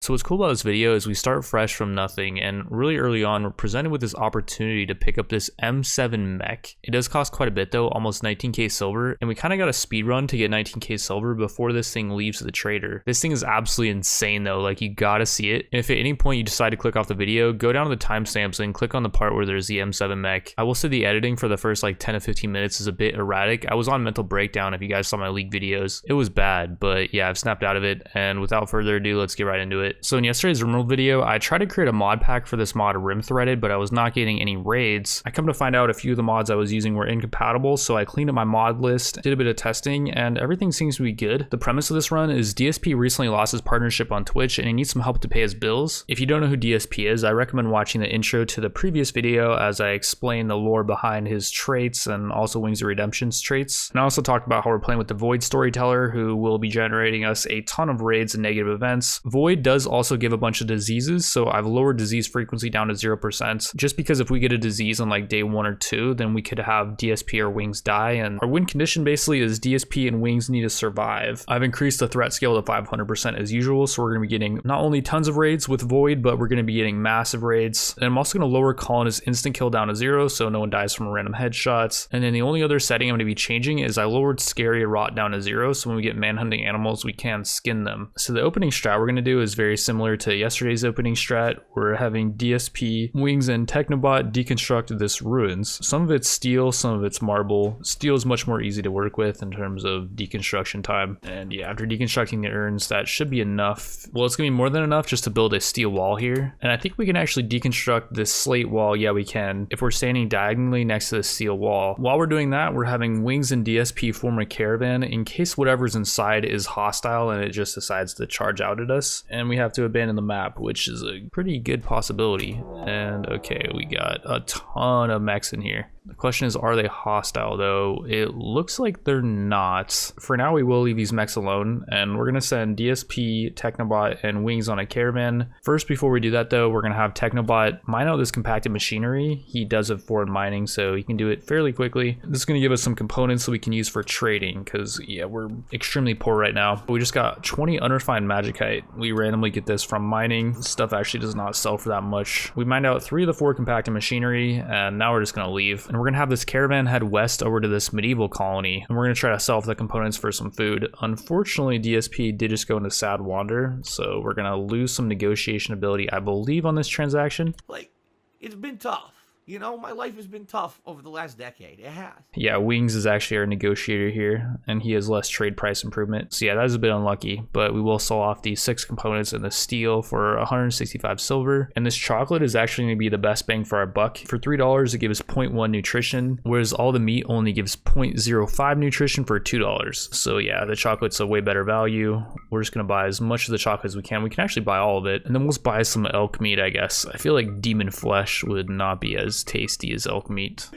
So what's cool about this video is we start fresh from nothing, and really early on we're presented with this opportunity to pick up this M7 Mech. It does cost quite a bit though, almost 19k silver, and we kind of got a speed run to get 19k silver before this thing leaves the trader. This thing is absolutely insane though, like you gotta see it. And if at any point you decide to click off the video, go down to the timestamps and click on the part where there's the M7 Mech. I will say the editing for the first like 10 to 15 minutes is a bit erratic. I was on mental breakdown if you guys saw my league videos. It was bad, but yeah, I've snapped out of it, and without further ado, let's get right into it. So in yesterday's Rimworld video, I tried to create a mod pack for this mod Rim Threaded, but I was not getting any raids. I come to find out a few of the mods I was using were incompatible, so I cleaned up my mod list, did a bit of testing, and everything seems to be good. The premise of this run is DSP recently lost his partnership on Twitch and he needs some help to pay his bills. If you don't know who DSP is, I recommend watching the intro to the previous video as I explain the lore behind his traits and also Wings of Redemption's traits. And I also talked about how we're playing with the Void Storyteller, who will be generating us a ton of raids and negative events. Void does also give a bunch of diseases, so I've lowered disease frequency down to 0%, just because if we get a disease on like day 1 or 2, then we could have DSP or Wings die, and our win condition basically is DSP and Wings need to survive. I've increased the threat scale to 500% as usual, so we're going to be getting not only tons of raids with Void, but we're going to be getting massive raids. And I'm also going to lower Colonist instant kill down to 0, so no one dies from random headshots. And then the only other setting I'm going to be changing is I lowered Scary Rot down to 0, so when we get manhunting animals, we can skin them. So the opening strat we're going to do is very similar to yesterday's opening strat. We're having DSP, Wings, and Technobot deconstruct this ruins. Some of it's steel, some of it's marble. Steel is much more easy to work with in terms of deconstruction time. And yeah, after deconstructing the urns, that should be enough. Well, it's gonna be more than enough just to build a steel wall here. And I think we can actually deconstruct this slate wall. Yeah, we can, if we're standing diagonally next to the steel wall. While we're doing that, we're having Wings and DSP form a caravan in case whatever's inside is hostile and it just decides to charge out at us. And we have to abandon the map, which is a pretty good possibility. And okay, we got a ton of mechs in here. The question is, are they hostile though? It looks like they're not. For now, we will leave these mechs alone, and we're gonna send DSP, Technobot, and Wings on a caravan. First, before we do that though, we're gonna have Technobot mine out this compacted machinery. He does have forward mining, so he can do it fairly quickly. This is gonna give us some components that we can use for trading, because yeah, we're extremely poor right now. But we just got 20 unrefined magicite. We randomly get this from mining. Stuff actually does not sell for that much. We mined out 3 of the 4 compacted machinery, and now we're just gonna leave. And we're gonna have this caravan head west over to this medieval colony, and we're gonna try to sell off the components for some food. Unfortunately, DSP did just go into sad wander, so we're gonna lose some negotiation ability, I believe, on this transaction. Like, it's been tough. You know, my life has been tough over the last decade. It has. Yeah, Wings is actually our negotiator here, and he has less trade price improvement. So yeah, that is a bit unlucky, but we will sell off these 6 components and the steel for 165 silver. And this chocolate is actually going to be the best bang for our buck. For $3, it gives 0.1 nutrition, whereas all the meat only gives 0.05 nutrition for $2. So yeah, the chocolate's a way better value. We're just going to buy as much of the chocolate as we can. We can actually buy all of it, and then we'll buy some elk meat, I guess. I feel like demon flesh would not be as tasty as elk meat.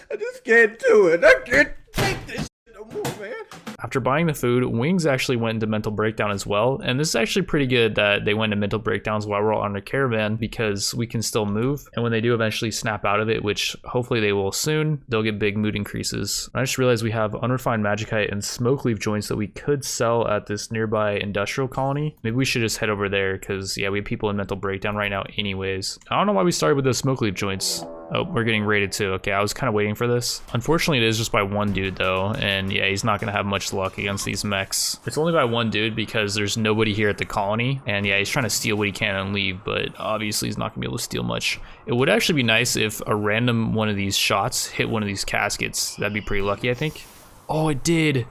I just can't do it. I can't take this shit no more, man. After buying the food, Wings actually went into mental breakdown as well, and this is actually pretty good that they went into mental breakdowns while we're all on a caravan, because we can still move, and when they do eventually snap out of it, which hopefully they will soon, they'll get big mood increases. I just realized we have unrefined magicite and smoke leaf joints that we could sell at this nearby industrial colony. Maybe we should just head over there, because yeah, we have people in mental breakdown right now anyways. I don't know why we started with those smoke leaf joints. Oh, we're getting raided too. Okay, I was kind of waiting for this. Unfortunately, it is just by one dude though, and yeah, he's not gonna have much luck against these mechs. It's only by one dude because there's nobody here at the colony, and yeah, he's trying to steal what he can and leave, but obviously he's not gonna be able to steal much. It would actually be nice if a random one of these shots hit one of these caskets. That'd be pretty lucky, I think. Oh, it did.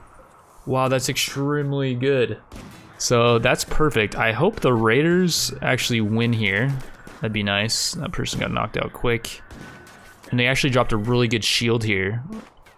Wow, that's extremely good. So that's perfect. I hope the raiders actually win here. That'd be nice. That person got knocked out quick. And they actually dropped a really good shield here,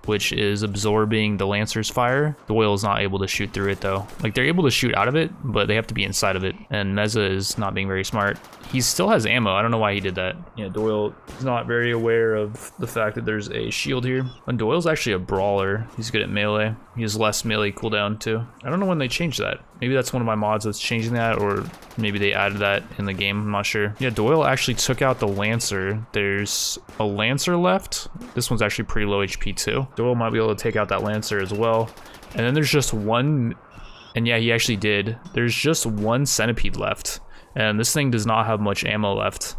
which is absorbing the Lancer's fire. Doyle is not able to shoot through it though. Like, they're able to shoot out of it, but they have to be inside of it. And Meza is not being very smart. He still has ammo. I don't know why he did that. Yeah, Doyle is not very aware of the fact that there's a shield here. And Doyle's actually a brawler. He's good at melee. He has less melee cooldown too. I don't know when they changed that. Maybe that's one of my mods that's changing that, or maybe they added that in the game. I'm not sure. Yeah, Doyle actually took out the Lancer. There's a Lancer left. This one's actually pretty low HP too. Doyle might be able to take out that Lancer as well. And then there's just one And yeah, he actually did. There's just one centipede left, and this thing does not have much ammo left.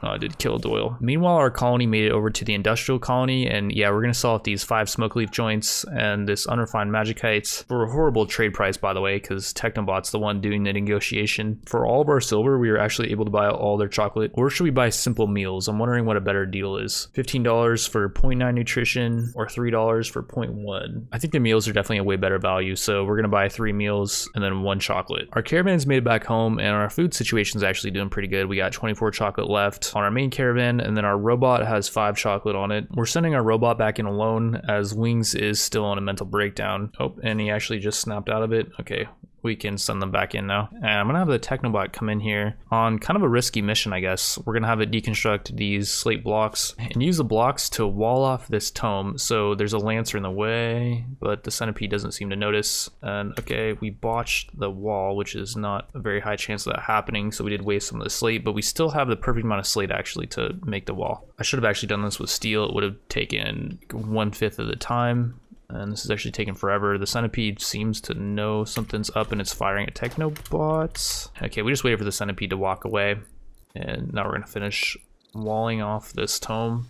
Oh, I did kill Doyle. Meanwhile, our colony made it over to the industrial colony, and yeah, we're gonna sell off these 5 smoke leaf joints and this unrefined magicite for a horrible trade price, by the way, because Technobot's the one doing the negotiation. For all of our silver, we were actually able to buy all their chocolate. Or should we buy simple meals? I'm wondering what a better deal is. $15 for 0.9 nutrition or $3 for 0.1. I think the meals are definitely a way better value, so we're gonna buy 3 meals and then 1 chocolate. Our caravan's made it back home, and our food situation is actually doing pretty good. We got 24 chocolate left on our main caravan, and then our robot has 5 chocolate on it. We're sending our robot back in alone as Wings is still on a mental breakdown. Oh, and he actually just snapped out of it. Okay, we can send them back in now. And I'm gonna have the Technobot come in here on kind of a risky mission, I guess. We're gonna have it deconstruct these slate blocks and use the blocks to wall off this tome. So there's a lancer in the way, but the centipede doesn't seem to notice. And okay, we botched the wall, which is not a very high chance of that happening. So we did waste some of the slate, but we still have the perfect amount of slate actually to make the wall. I should have actually done this with steel. It would have taken 1/5 of the time. And this is actually taking forever. The centipede seems to know something's up and it's firing at Technobots. Okay, we just waited for the centipede to walk away. And now we're gonna finish walling off this tome.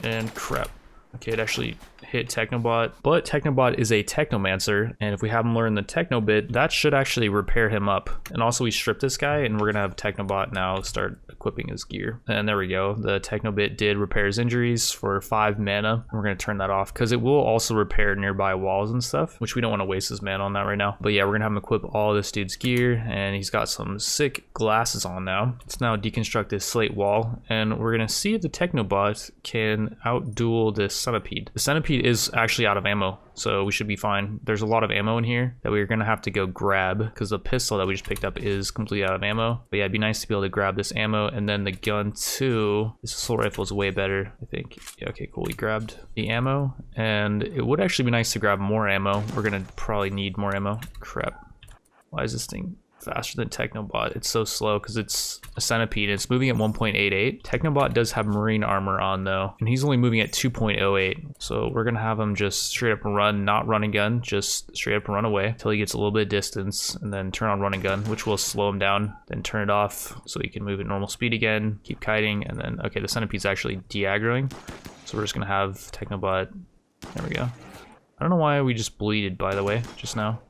And crap. Okay, it actually hit Technobot, but Technobot is a Technomancer, and if we have him learn the Techno bit, that should actually repair him up. And also we stripped this guy, and we're gonna have Technobot now start equipping his gear. And there we go, the Techno bit did repair his injuries for 5 mana. We're gonna turn that off, because it will also repair nearby walls and stuff, which we don't want to waste his mana on that right now. But yeah, we're gonna have him equip all this dude's gear, and he's got some sick glasses on now. Let's now deconstruct this slate wall, and we're gonna see if the Technobot can outduel this centipede. The centipede is actually out of ammo, so we should be fine. There's a lot of ammo in here that we're gonna have to go grab, because the pistol that we just picked up is completely out of ammo. But yeah, it'd be nice to be able to grab this ammo, and then the gun too. This assault rifle is way better, I think. Yeah, okay, cool. We grabbed the ammo, and it would actually be nice to grab more ammo. We're gonna probably need more ammo. Crap. Why is this thing faster than Technobot? It's so slow because it's a centipede and it's moving at 1.88. Technobot does have marine armor on though, and he's only moving at 2.08. So we're gonna have him just straight up run, not run and gun, just straight up run away until he gets a little bit of distance, and then turn on run and gun, which will slow him down, then turn it off so he can move at normal speed again, keep kiting, and then, okay, the centipede's actually de-aggroing. So we're just gonna have Technobot, there we go. I don't know why we just bleeded, by the way, just now.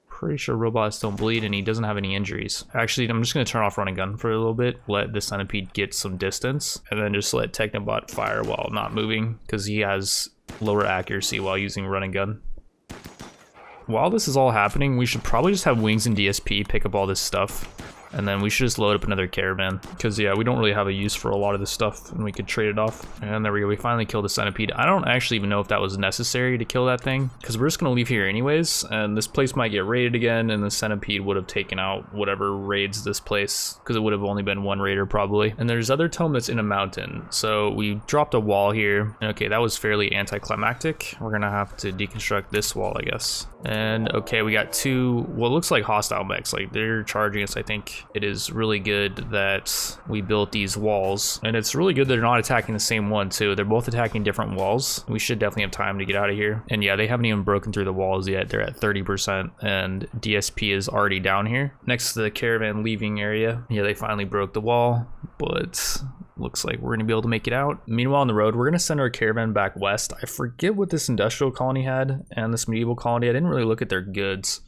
Pretty sure robots don't bleed and he doesn't have any injuries. Actually, I'm just gonna turn off run and gun for a little bit, let the centipede get some distance, and then just let Technobot fire while not moving, because he has lower accuracy while using run and gun. While this is all happening, we should probably just have Wings and DSP pick up all this stuff. And then we should just load up another caravan, because yeah, we don't really have a use for a lot of this stuff, and we could trade it off. And there we go, we finally killed the centipede. I don't actually even know if that was necessary to kill that thing, because we're just gonna leave here anyways, and this place might get raided again, and the centipede would have taken out whatever raids this place, because it would have only been 1 raider probably. And there's other tome that's in a mountain, so we dropped a wall here. And okay, that was fairly anticlimactic. We're gonna have to deconstruct this wall, I guess. And okay, we got 2 what looks like hostile mechs, like they're charging us, I think. It is really good that we built these walls, and it's really good that they're not attacking the same one too. They're both attacking different walls. We should definitely have time to get out of here. And yeah, they haven't even broken through the walls yet. They're at 30%, and DSP is already down here next to the caravan leaving area. Yeah, they finally broke the wall, but looks like we're gonna be able to make it out. Meanwhile, on the road, we're gonna send our caravan back west. I forget what this industrial colony had and this medieval colony. I didn't really look at their goods.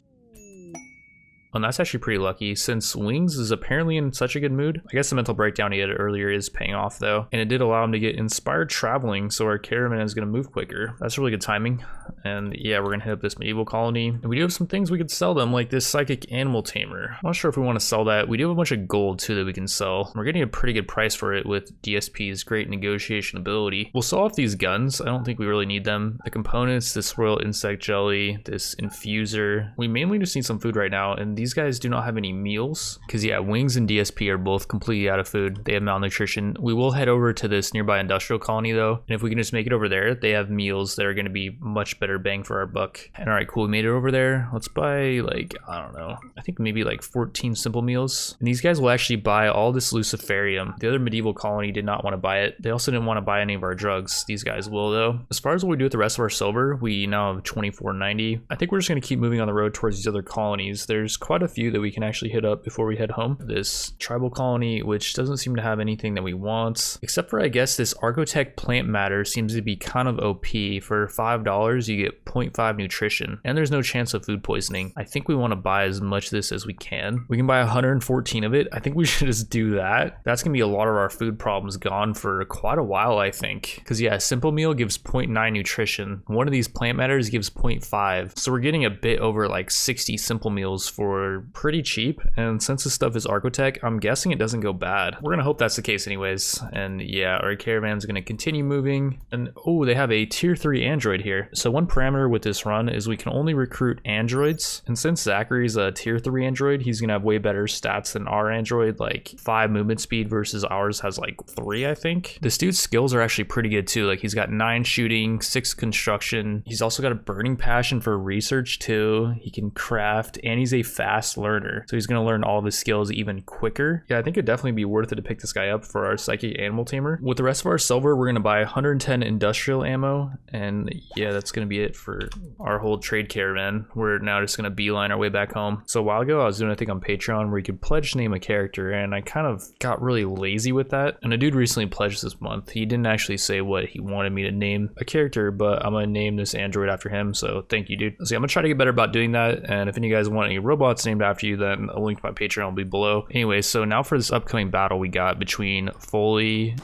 And that's actually pretty lucky, since Wings is apparently in such a good mood. I guess the mental breakdown he had earlier is paying off though, and it did allow him to get inspired traveling, so our caravan is going to move quicker. That's really good timing. And yeah, we're going to hit up this medieval colony, and we do have some things we could sell them, like this psychic animal tamer. I'm not sure if we want to sell that. We do have a bunch of gold too that we can sell. We're getting a pretty good price for it with DSP's great negotiation ability. We'll sell off these guns. I don't think we really need them. The components, this royal insect jelly, this infuser. We mainly just need some food right now, and these these guys do not have any meals. Because yeah, Wings and DSP are both completely out of food. They have malnutrition. We will head over to this nearby industrial colony though. And if we can just make it over there, they have meals that are going to be much better bang for our buck. And all right, cool. We made it over there. Let's buy like, I don't know, I think maybe like 14 simple meals. And these guys will actually buy all this Luciferium. The other medieval colony did not want to buy it. They also didn't want to buy any of our drugs. These guys will though. As far as what we do with the rest of our silver, we now have 2490. I think we're just going to keep moving on the road towards these other colonies. There's quite a few that we can actually hit up before we head home. This tribal colony, which doesn't seem to have anything that we want, except for I guess this Argotech plant matter seems to be kind of OP. For $5 you get 0.5 nutrition and there's no chance of food poisoning. I think we want to buy as much of this as we can. We can buy 114 of it. I think we should just do that. That's gonna be a lot of our food problems gone for quite a while, I think, because yeah, a simple meal gives 0.9 nutrition. One of these plant matters gives 0.5, so we're getting a bit over like 60 simple meals for pretty cheap. And since this stuff is Argotech, I'm guessing it doesn't go bad. We're gonna hope that's the case anyways. And yeah, our caravan's gonna continue moving. And oh, they have a tier 3 android here. So one parameter with this run is we can only recruit androids, and since Zachary's a tier 3 android, he's gonna have way better stats than our android, like 5 movement speed versus ours has like 3, I think. This dude's skills are actually pretty good too. Like he's got 9 shooting, 6 construction. He's also got a burning passion for research too. He can craft, and he's a fast learner, so he's gonna learn all of his skills even quicker. Yeah, I think it'd definitely be worth it to pick this guy up for our psychic animal tamer. With the rest of our silver, we're gonna buy 110 industrial ammo, and yeah, that's gonna be it for our whole trade caravan. We're now just gonna beeline our way back home. So a while ago I was doing a thing on Patreon where you could pledge to name a character, and I kind of got really lazy with that. And a dude recently pledged this month. He didn't actually say what he wanted me to name a character, but I'm gonna name this android after him, so thank you, dude. So yeah, I'm gonna try to get better about doing that, and if any of you guys want any robots named after you, then a link to my Patreon will be below. Anyway, so now for this upcoming battle we got between Foley,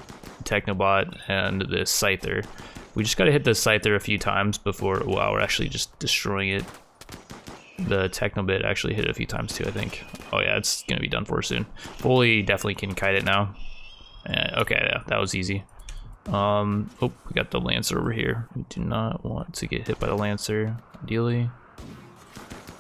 Technobot, and this Scyther. We just gotta hit the Scyther a few times before, wow, we're actually just destroying it. The Technobot actually hit it a few times too, I think. Oh yeah, it's gonna be done for soon. Foley definitely can kite it now. Okay, yeah, that was easy. Oh, we got the Lancer over here. We do not want to get hit by the Lancer, ideally.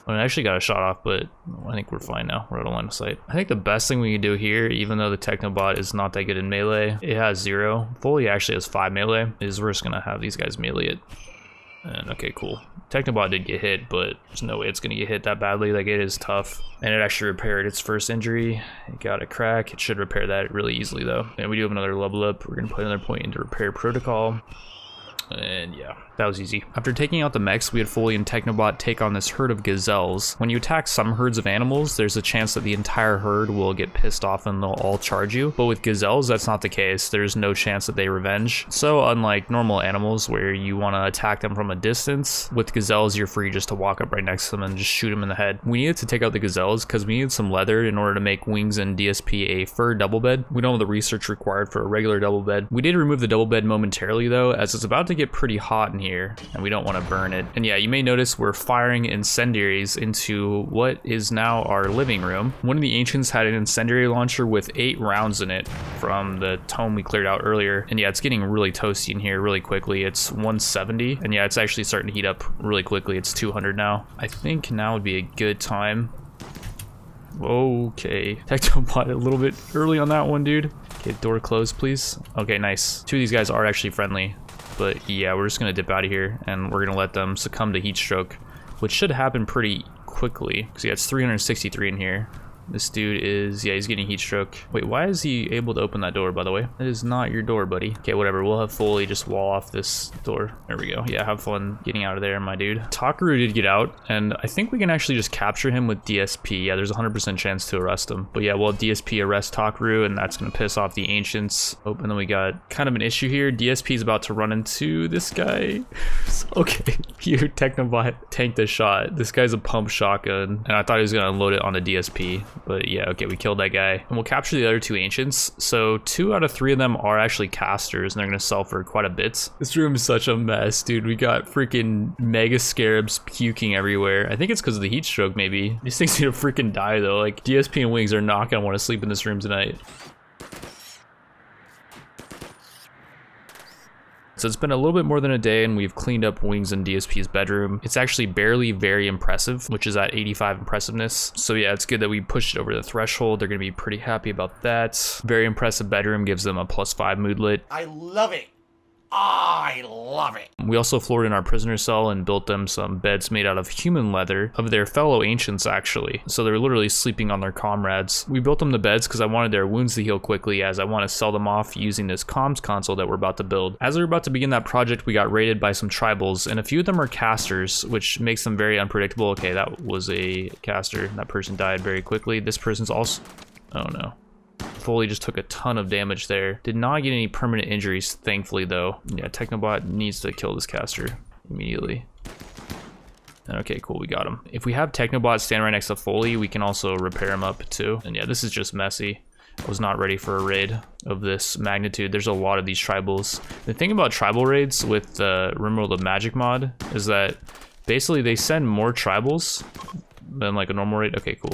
I actually got a shot off, but I think we're fine now. We're out of line of sight. I think the best thing we can do here, even though the Technobot is not that good in melee, it has 0. Foley actually has 5 melee, is we're just gonna have these guys melee it. And okay, cool. Technobot did get hit, but there's no way it's gonna get hit that badly. Like, it is tough. And it actually repaired its first injury. It got a crack. It should repair that really easily though. And we do have another level up. We're gonna put another point into repair protocol. And yeah, that was easy. After taking out the mechs, we had Foley and Technobot take on this herd of gazelles. When you attack some herds of animals, there's a chance that the entire herd will get pissed off and they'll all charge you. But with gazelles, that's not the case. There's no chance that they revenge. So unlike normal animals where you want to attack them from a distance, with gazelles, you're free just to walk up right next to them and just shoot them in the head. We needed to take out the gazelles because we needed some leather in order to make Wings and DSP a fur double bed. We don't have the research required for a regular double bed. We did remove the double bed momentarily though, as it's about to get pretty hot in here and we don't want to burn it. And yeah, you may notice we're firing incendiaries into what is now our living room. One of the ancients had an incendiary launcher with 8 rounds in it from the tome we cleared out earlier. And yeah, it's getting really toasty in here really quickly. It's 170, and yeah, it's actually starting to heat up really quickly. It's 200 now. I think now would be a good time. Okay, Technobot a little bit early on that one, dude. Okay, door closed, please. Okay, nice. 2 of these guys are actually friendly. But yeah, we're just gonna dip out of here and we're gonna let them succumb to heat stroke, which should happen pretty quickly because yeah, it's 363 in here. This dude is, yeah, he's getting heat stroke. Wait, why is he able to open that door, by the way? That is not your door, buddy. Okay, whatever. We'll have Foley just wall off this door. There we go. Yeah, have fun getting out of there, my dude. Takaru did get out, and I think we can actually just capture him with DSP. Yeah, there's a 100% chance to arrest him. But yeah, we'll DSP arrest Takaru, and that's gonna piss off the ancients. Oh, and then we got kind of an issue here. DSP is about to run into this guy. Okay, you Technobot tanked a shot. This guy's a pump shotgun, and I thought he was gonna unload it on the DSP. But yeah, okay, we killed that guy. And we'll capture the other 2 ancients. So 2 out of 3 of them are actually casters, and they're gonna sell for quite a bit. This room is such a mess, dude. We got freaking mega scarabs puking everywhere. I think it's because of the heat stroke, maybe. These things need to freaking die though. Like, DSP and Wings are not gonna want to sleep in this room tonight. So it's been a little bit more than a day and we've cleaned up Wings and DSP's bedroom. It's actually barely very impressive, which is at 85 impressiveness. So yeah, it's good that we pushed it over the threshold. They're gonna be pretty happy about that. Very impressive bedroom, gives them a +5 moodlet. I love it. I love it. We also floored in our prisoner cell and built them some beds made out of human leather of their fellow ancients actually. So they're literally sleeping on their comrades. We built them the beds because I wanted their wounds to heal quickly, as I want to sell them off using this comms console that we're about to build. As we were about to begin that project, we got raided by some tribals, and a few of them are casters, which makes them very unpredictable. Okay, that was a caster. That person died very quickly. This person's also, oh no. Foley just took a ton of damage there. Did not get any permanent injuries, thankfully though. Yeah, Technobot needs to kill this caster immediately. Okay, cool, we got him. If we have Technobot stand right next to Foley, we can also repair him up too. And yeah, this is just messy. I was not ready for a raid of this magnitude. There's a lot of these tribals. The thing about tribal raids with the Rimworld of Magic mod is that basically they send more tribals than like a normal raid. Okay, cool.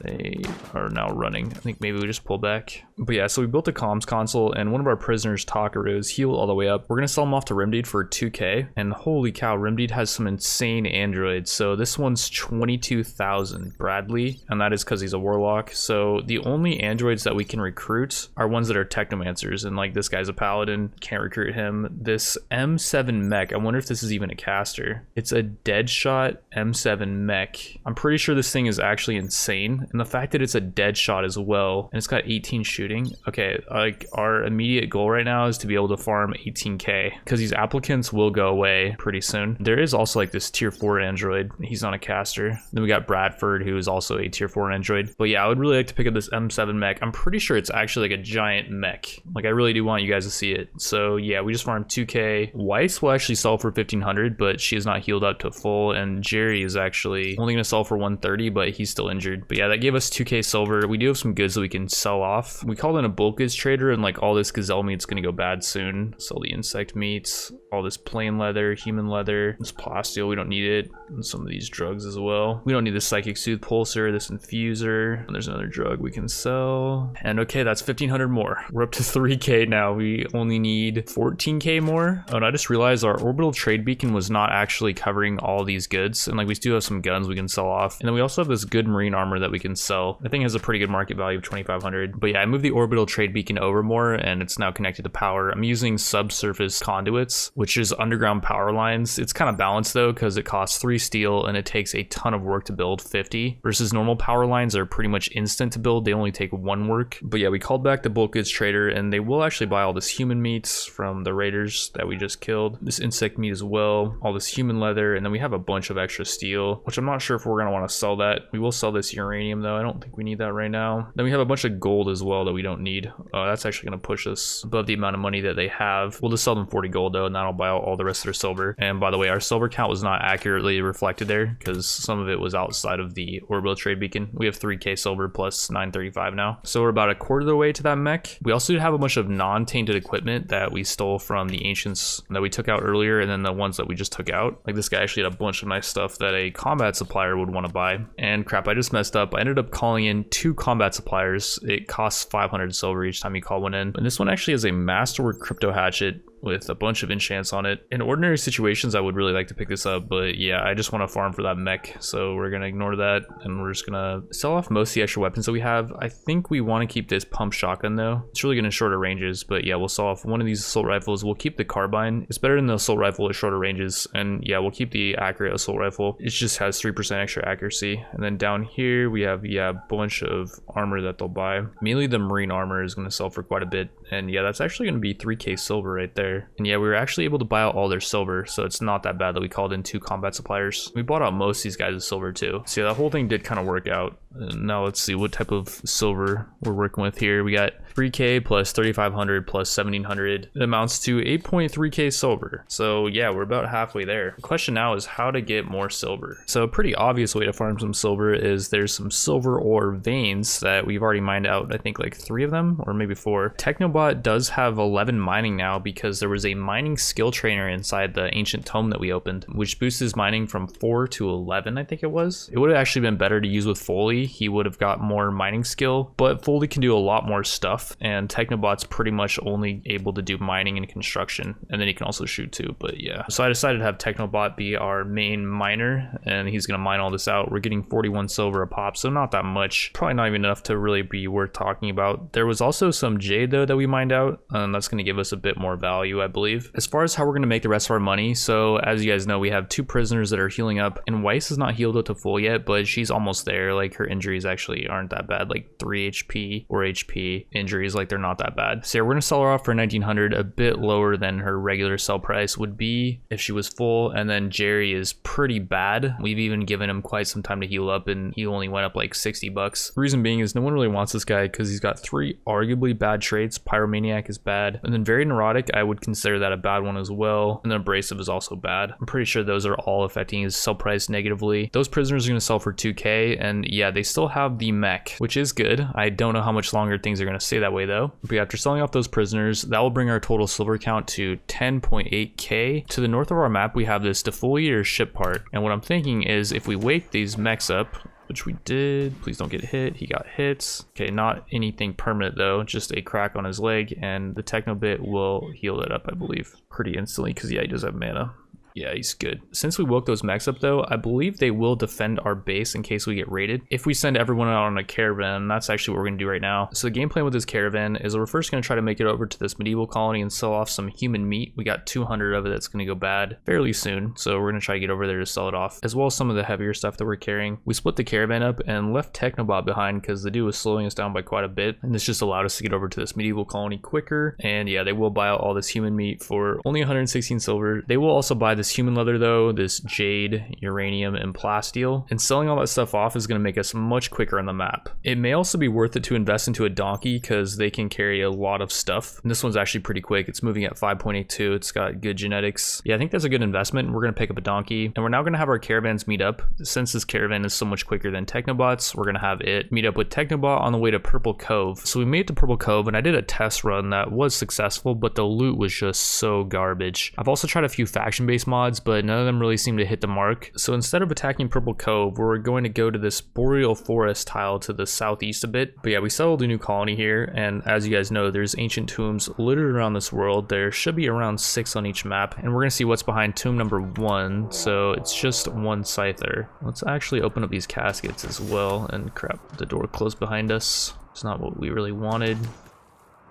They are now running. I think maybe we just pull back. But yeah, so we built a comms console and one of our prisoners, Takaru, is healed all the way up. We're gonna sell him off to Rimdeed for 2K. And holy cow, Rimdeed has some insane androids. So this one's 22,000 Bradley, and that is because he's a warlock. So the only androids that we can recruit are ones that are technomancers, and like this guy's a paladin, can't recruit him. This M7 mech, I wonder if this is even a caster. It's a Deadshot M7 mech. I'm pretty sure this thing is actually insane. And the fact that it's a dead shot as well, and it's got 18 shooting. Okay, like our immediate goal right now is to be able to farm 18k, because these applicants will go away pretty soon. There is also like this tier 4 android. He's not a caster. Then we got Bradford, who is also a tier 4 android. But yeah, I would really like to pick up this M7 mech. I'm pretty sure it's actually like a giant mech. Like I really do want you guys to see it. So yeah, we just farmed 2k. Weiss will actually sell for 1500, but she is not healed up to full. And Jerry is actually only gonna sell for 130, but he's still injured. But yeah, that gave us 2k silver. We do have some goods that we can sell off. We called in a bulk goods trader, and like all this gazelle meat's gonna go bad soon. Sell the insect meats, all this plain leather, human leather, this plasteel, we don't need it, and some of these drugs as well. We don't need this psychic soothe pulsar, this infuser, and there's another drug we can sell. And okay, that's 1500 more. We're up to 3k now. We only need 14k more. Oh, and I just realized our orbital trade beacon was not actually covering all these goods, and like we do have some guns we can sell off, and then we also have this good marine armor that we can sell. I think it has a pretty good market value of 2500. But yeah, I moved the orbital trade beacon over more, and it's now connected to power. I'm using subsurface conduits, which is underground power lines. It's kind of balanced though, because it costs 3 steel and it takes a ton of work to build, 50, versus normal power lines are pretty much instant to build. They only take 1 work. But yeah, we called back the bulk goods trader, and they will actually buy all this human meats from the raiders that we just killed, this insect meat as well, all this human leather, and then we have a bunch of extra steel, which I'm not sure if we're going to want to sell that. We will sell this uranium though. I don't think we need that right now. Then we have a bunch of gold as well that we don't need. That's actually going to push us above the amount of money that they have. We'll just sell them 40 gold though, and that'll buy out all the rest of their silver. And by the way, our silver count was not accurately reflected there because some of it was outside of the orbital trade beacon. We have 3k silver plus 935 now. So we're about a quarter of the way to that mech. We also have a bunch of non-tainted equipment that we stole from the ancients that we took out earlier, and then the ones that we just took out. Like this guy actually had a bunch of nice stuff that a combat supplier would want to buy. And crap, I just messed up. I ended up calling in 2 combat suppliers. It costs 500 silver each time you call one in. And this one actually has a masterwork crypto hatchet with a bunch of enchants on it. In ordinary situations, I would really like to pick this up, but yeah, I just want to farm for that mech, so we're gonna ignore that, and we're just gonna sell off most of the extra weapons that we have. I think we want to keep this pump shotgun though. It's really good in shorter ranges, but yeah, we'll sell off one of these assault rifles. We'll keep the carbine. It's better than the assault rifle at shorter ranges, and yeah, we'll keep the accurate assault rifle. It just has 3% extra accuracy. And then down here we have, yeah, a bunch of armor that they'll buy. Mainly the marine armor is gonna sell for quite a bit, and yeah, that's actually gonna be 3k silver right there. And yeah, we were actually able to buy out all their silver, so it's not that bad that we called in 2 combat suppliers. We bought out most of these guys' silver too. So yeah, that whole thing did kind of work out. Now let's see what type of silver we're working with here. We got 3k plus 3500 plus 1700. It amounts to 8.3k silver. So yeah, we're about halfway there. The question now is how to get more silver. So a pretty obvious way to farm some silver is there's some silver ore veins that we've already mined out. I think like 3 of them or maybe 4. Technobot does have 11 mining now because there was a mining skill trainer inside the ancient tome that we opened, which boosts his mining from 4 to 11, I think it was. It would have actually been better to use with Foley he would have got more mining skill, but Foley can do a lot more stuff, and Technobot's pretty much only able to do mining and construction, and then he can also shoot too. But yeah, so I decided to have Technobot be our main miner, and he's gonna mine all this out. We're getting 41 silver a pop, so not that much, probably not even enough to really be worth talking about. There was also some jade though that we mined out, and that's gonna give us a bit more value, I believe. As far as how we're gonna make the rest of our money, so as you guys know, we have 2 prisoners that are healing up, and Weiss is not healed up to full yet, but she's almost there. Like, her injuries actually aren't that bad, like 3 HP or HP injuries, like they're not that bad. So yeah, we're gonna sell her off for 1900, a bit lower than her regular sell price would be if she was full. And then Jerry is pretty bad. We've even given him quite some time to heal up, and he only went up like 60 bucks. The reason being is no one really wants this guy because he's got 3 arguably bad traits. Pyromaniac is bad, and then very neurotic, I would consider that a bad one as well, and then abrasive is also bad. I'm pretty sure those are all affecting his sell price negatively. Those prisoners are going to sell for 2k, and yeah, they still have the mech, which is good. I don't know how much longer things are going to stay that way though. But after selling off those prisoners, that will bring our total silver count to 10.8k. To the north of our map, we have this defoliator ship part, and what I'm thinking is if we wake these mechs up, which we did. Please don't get hit. He got hits. Okay, not anything permanent though, just a crack on his leg, and the Technobit will heal it up, I believe, pretty instantly, because yeah, he does have mana. Yeah, he's good. Since we woke those mechs up though, I believe they will defend our base in case we get raided. If we send everyone out on a caravan, that's actually what we're gonna do right now. So the game plan with this caravan is we're first gonna try to make it over to this medieval colony and sell off some human meat. We got 200 of it that's gonna go bad fairly soon. So we're gonna try to get over there to sell it off, as well as some of the heavier stuff that we're carrying. We split the caravan up and left Technobot behind because the dude was slowing us down by quite a bit. And this just allowed us to get over to this medieval colony quicker. And yeah, they will buy out all this human meat for only 116 silver. They will also buy this human leather though, this jade, uranium, and plasteel, and selling all that stuff off is going to make us much quicker on the map. It may also be worth it to invest into a donkey because they can carry a lot of stuff, and this one's actually pretty quick. It's moving at 5.82. It's got good genetics. Yeah, I think that's a good investment. We're going to pick up a donkey, and we're now going to have our caravans meet up. Since this caravan is so much quicker than Technobots, we're going to have it meet up with Technobot on the way to Purple Cove. So we made it to Purple Cove, and I did a test run that was successful, but the loot was just so garbage. I've also tried a few faction-based mods, but none of them really seem to hit the mark. So instead of attacking Purple Cove, we're going to go to this boreal forest tile to the southeast a bit. But yeah, we settled a new colony here, and as you guys know, there's ancient tombs littered around this world. There should be around 6 on each map, and we're gonna see what's behind tomb number 1. So it's just 1 scyther. Let's actually open up these caskets as well. And crap, the door closed behind us. It's not what we really wanted.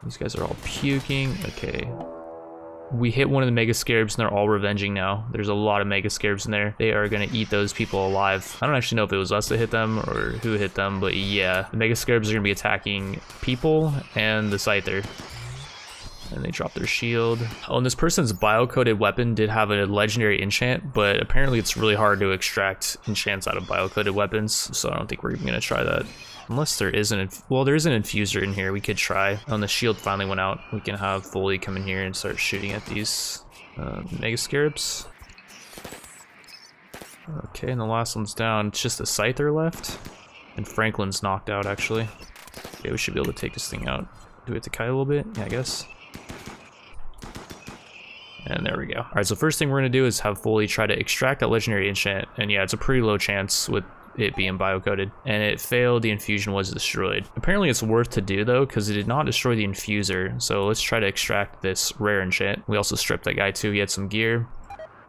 These guys are all puking. Okay. We hit one of the mega scarabs and they're all revenging now. There's a lot of mega scarabs in there. They are gonna eat those people alive. I don't actually know if it was us that hit them or who hit them, but yeah, the mega scarabs are gonna be attacking people and the scyther. And they drop their shield. Oh, and this person's bio-coded weapon did have a legendary enchant, but apparently it's really hard to extract enchants out of bio-coded weapons, so I don't think we're even gonna try that. Unless there is well, there is an infuser in here we could try. Oh, and the shield finally went out. We can have Foley come in here and start shooting at these mega scarabs. Okay, and the last one's down. It's just the scyther left. And Franklin's knocked out, actually. Okay, we should be able to take this thing out. Do we have to kite a little bit? Yeah, I guess. And there we go. All right, so first thing we're gonna do is have Foley try to extract that legendary enchant. And yeah, it's a pretty low chance with it being bio-coded, and it failed. The infusion was destroyed. Apparently it's worth to do though, because it did not destroy the infuser. So let's try to extract this rare enchant. We also stripped that guy too. He had some gear.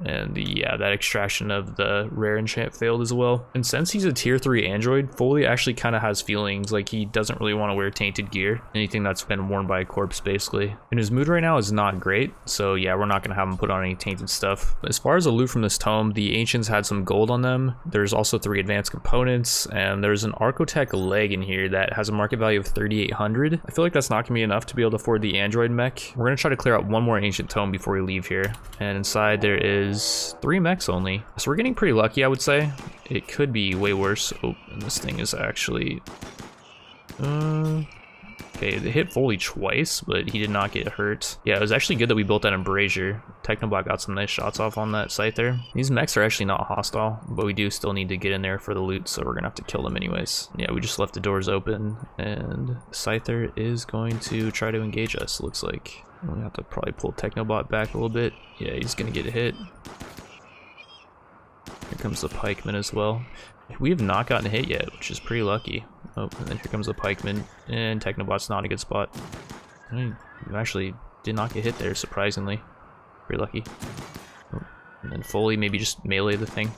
And yeah, that extraction of the rare enchant failed as well. And since he's a tier 3 android, Foley actually kind of has feelings. Like, he doesn't really want to wear tainted gear, anything that's been worn by a corpse basically. And his mood right now is not great, so yeah, we're not gonna have him put on any tainted stuff. But as far as the loot from this tome, the ancients had some gold on them. There's also 3 advanced components, and there's an Archotech leg in here that has a market value of 3,800. I feel like that's not gonna be enough to be able to afford the android mech. We're gonna try to clear out one more ancient tome before we leave here, and inside there is 3 mechs only. So we're getting pretty lucky, I would say. It could be way worse. Oh, and this thing is actually... okay, it hit Foley twice, but he did not get hurt. Yeah, it was actually good that we built that embrasure. Technobot got some nice shots off on that site there. These mechs are actually not hostile, but we do still need to get in there for the loot, so we're gonna have to kill them anyways. Yeah, we just left the doors open, and Scyther is going to try to engage us, looks like. We have to probably pull Technobot back a little bit. Yeah, he's gonna get hit. Here comes the pikeman as well. We have not gotten hit yet, which is pretty lucky. Oh, and then here comes the pikeman, and Technobot's not a good spot. I actually did not get hit there, surprisingly. Pretty lucky. Oh, and then fully maybe just melee the thing.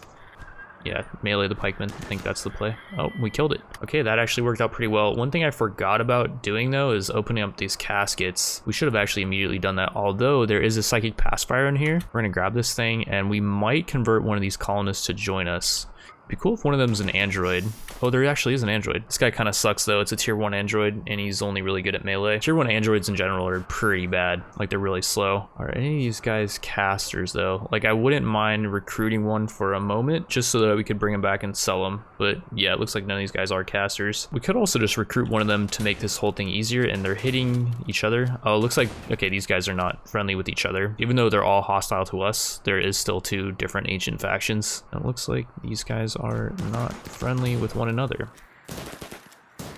Yeah, melee the pikeman. I think that's the play. Oh, we killed it. Okay, that actually worked out pretty well. One thing I forgot about doing, though, is opening up these caskets. We should have actually immediately done that, although there is a psychic pacifier in here. We're gonna grab this thing, and we might convert one of these colonists to join us. Be cool if one of them's an android. Oh, there actually is an android. This guy kind of sucks though. It's a tier 1 android and he's only really good at melee. Tier 1 androids in general are pretty bad. Like, they're really slow. Are any of these guys casters though? Like, I wouldn't mind recruiting one for a moment just so that we could bring them back and sell them. But yeah, it looks like none of these guys are casters. We could also just recruit one of them to make this whole thing easier, and they're hitting each other. Oh, it looks like, okay, these guys are not friendly with each other. Even though they're all hostile to us, there is still 2 different ancient factions. And it looks like these guys are not friendly with one another.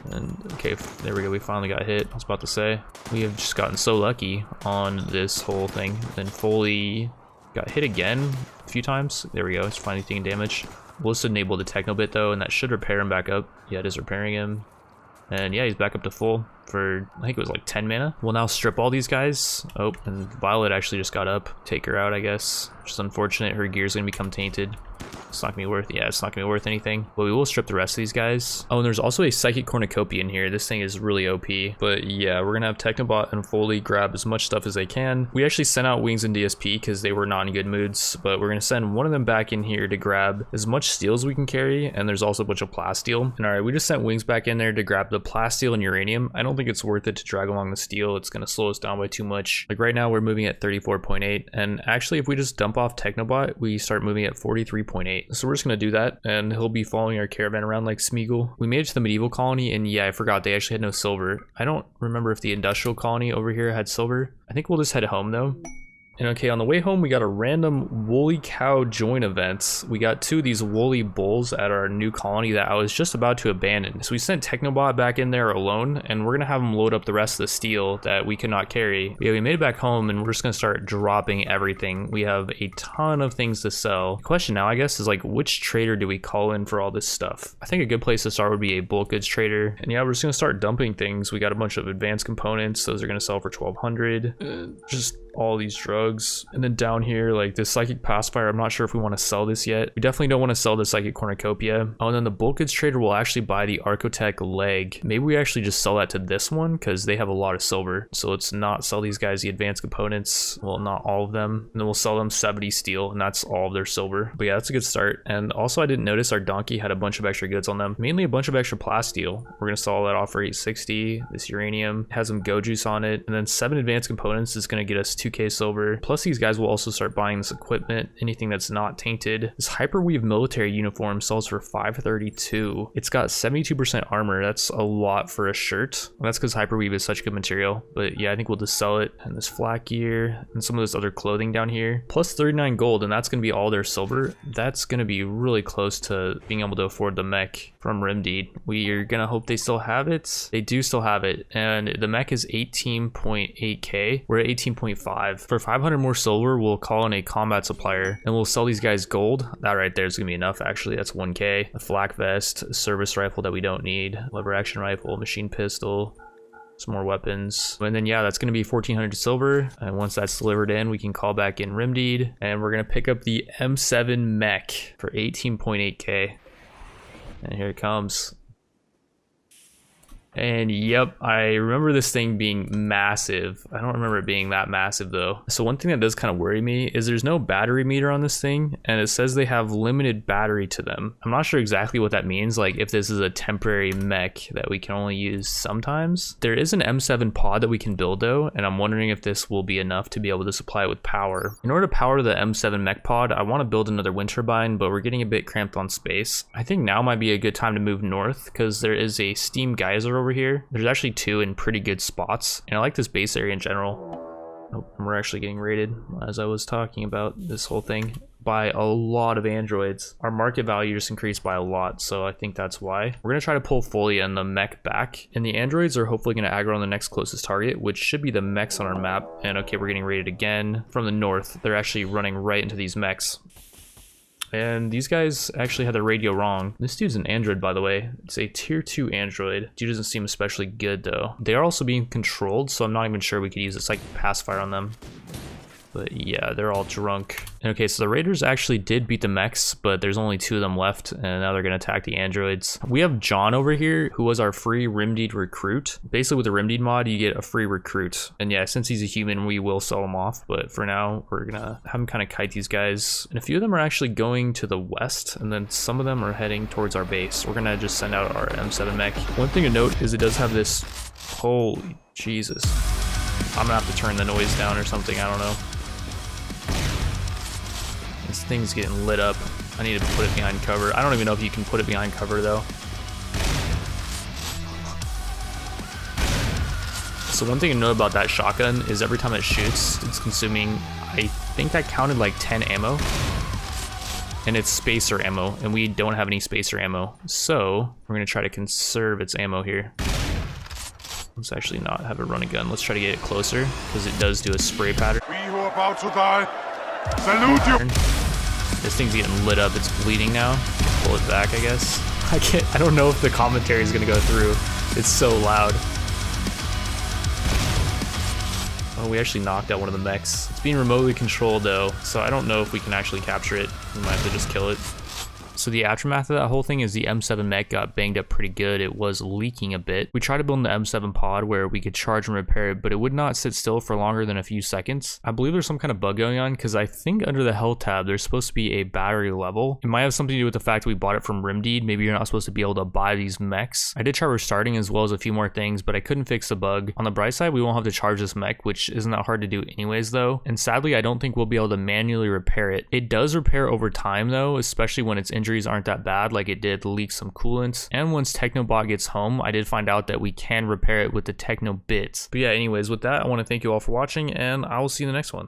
And okay, there we go, we finally got hit. I was about to say, we have just gotten so lucky on this whole thing. Then fully got hit again a few times. There we go, it's finally taking damage. We'll just enable the Technobot though, and that should repair him back up. Yeah, it is repairing him. And yeah, he's back up to full for, I think it was like 10 mana. We'll now strip all these guys. Oh, and Violet actually just got up. Take her out, I guess, which is unfortunate. Her gear's gonna become tainted. It's not gonna be worth, yeah, it's not gonna be worth anything. But we will strip the rest of these guys. Oh, and there's also a Psychic Cornucopia in here. This thing is really OP. But yeah, we're gonna have Technobot and Foley grab as much stuff as they can. We actually sent out Wings and DSP because they were not in good moods, but we're gonna send one of them back in here to grab as much steel as we can carry, and there's also a bunch of plasteel. And alright, we just sent Wings back in there to grab the plasteel and uranium. I don't think it's worth it to drag along the steel. It's gonna slow us down by too much. Like right now we're moving at 34.8, and actually if we just dump off Technobot, we start moving at 43.8. So we're just gonna do that, and he'll be following our caravan around like Smeagol. We made it to the medieval colony, and yeah, I forgot they actually had no silver. I don't remember if the industrial colony over here had silver. I think we'll just head home though. And okay, on the way home, we got a random woolly cow join events. We got 2 of these woolly bulls at our new colony that I was just about to abandon. So we sent Technobot back in there alone, and we're gonna have him load up the rest of the steel that we could not carry. Yeah, we made it back home, and we're just gonna start dropping everything. We have a ton of things to sell. The question now, I guess, is like, which trader do we call in for all this stuff? I think a good place to start would be a bulk goods trader. And yeah, we're just gonna start dumping things. We got a bunch of advanced components. Those are gonna sell for 1,200. Just all these drugs. And then down here, like this Psychic Pacifier, I'm not sure if we want to sell this yet. We definitely don't want to sell the Psychic Cornucopia. Oh, and then the bulk goods trader will actually buy the Archotech leg. Maybe we actually just sell that to this one because they have a lot of silver. So let's not sell these guys the advanced components. Well, not all of them. And then we'll sell them 70 steel, and that's all of their silver. But yeah, that's a good start. And also I didn't notice our donkey had a bunch of extra goods on them, mainly a bunch of extra plasteel. We're gonna sell that off for 860. This uranium has some go juice on it, and then 7 advanced components is gonna get us 2k silver. Plus these guys will also start buying this equipment, anything that's not tainted. This Hyperweave military uniform sells for 532. It's got 72% armor. That's a lot for a shirt. And that's because Hyperweave is such good material. But yeah, I think we'll just sell it. And this flak gear and some of this other clothing down here. Plus 39 gold, and that's gonna be all their silver. That's gonna be really close to being able to afford the mech from Rimdeed. We are gonna hope they still have it. They do still have it, and the mech is 18.8k. We're at 18.5. For 500 more silver, we'll call in a combat supplier, and we'll sell these guys gold. That right there is gonna be enough, actually. That's 1k. A flak vest, a service rifle that we don't need, lever action rifle, machine pistol, some more weapons. And then yeah, that's gonna be 1400 silver, and once that's delivered in, we can call back in Rimdeed, and we're gonna pick up the M7 mech for 18.8k. And here it comes. And yep, I remember this thing being massive. I don't remember it being that massive though. So one thing that does kind of worry me is there's no battery meter on this thing, and it says they have limited battery to them. I'm not sure exactly what that means, like if this is a temporary mech that we can only use sometimes. There is an M7 pod that we can build though, and I'm wondering if this will be enough to be able to supply it with power. In order to power the M7 mech pod, I want to build another wind turbine, but we're getting a bit cramped on space. I think now might be a good time to move north because there is a steam geyser over here. There's actually 2 in pretty good spots, and I like this base area in general. Oh, and we're actually getting raided, as I was talking about this whole thing, by a lot of androids. Our market value just increased by a lot, so I think that's why. We're gonna try to pull Folia and the mech back, and the androids are hopefully gonna aggro on the next closest target, which should be the mechs on our map. And okay, we're getting raided again from the north. They're actually running right into these mechs. And these guys actually had the radio wrong. This dude's an android, by the way. It's a tier 2 android. Dude doesn't seem especially good though. They are also being controlled, so I'm not even sure we could use a psychic pacifier on them. But yeah, they're all drunk. Okay, so the Raiders actually did beat the mechs, but there's only 2 of them left, and now they're gonna attack the androids. We have John over here, who was our free Rimdeed recruit. Basically with the Rimdeed mod, you get a free recruit. And yeah, since he's a human, we will sell him off, but for now, we're gonna have him kind of kite these guys. And a few of them are actually going to the west, and then some of them are heading towards our base. We're gonna just send out our M7 mech. One thing to note is it does have this, holy Jesus. I'm gonna have to turn the noise down or something, I don't know. This thing's getting lit up. I need to put it behind cover. I don't even know if you can put it behind cover though. So one thing to know about that shotgun is every time it shoots, it's consuming, I think that counted like 10 ammo. And it's spacer ammo, and we don't have any spacer ammo. So we're gonna try to conserve its ammo here. Let's actually not have it run a gun. Let's try to get it closer, because it does do a spray pattern. We who are about to die, salute you! This thing's getting lit up. It's bleeding now. Pull it back, I guess. I don't know if the commentary is gonna go through. It's so loud. Oh, we actually knocked out one of the mechs. It's being remotely controlled though, so I don't know if we can actually capture it. We might have to just kill it. So the aftermath of that whole thing is the M7 mech got banged up pretty good. It was leaking a bit. We tried to build the M7 pod where we could charge and repair it, but it would not sit still for longer than a few seconds. I believe there's some kind of bug going on because I think under the health tab, there's supposed to be a battery level. It might have something to do with the fact we bought it from Rimdeed. Maybe you're not supposed to be able to buy these mechs. I did try restarting as well as a few more things, but I couldn't fix the bug. On the bright side, we won't have to charge this mech, which isn't that hard to do anyways though. And sadly, I don't think we'll be able to manually repair it. It does repair over time though, especially when its injuries aren't that bad like it did leak some coolant. And once Technobot gets home, I did find out that we can repair it with the Techno bits. But yeah, anyways, with that, I want to thank you all for watching, and I will see you in the next one.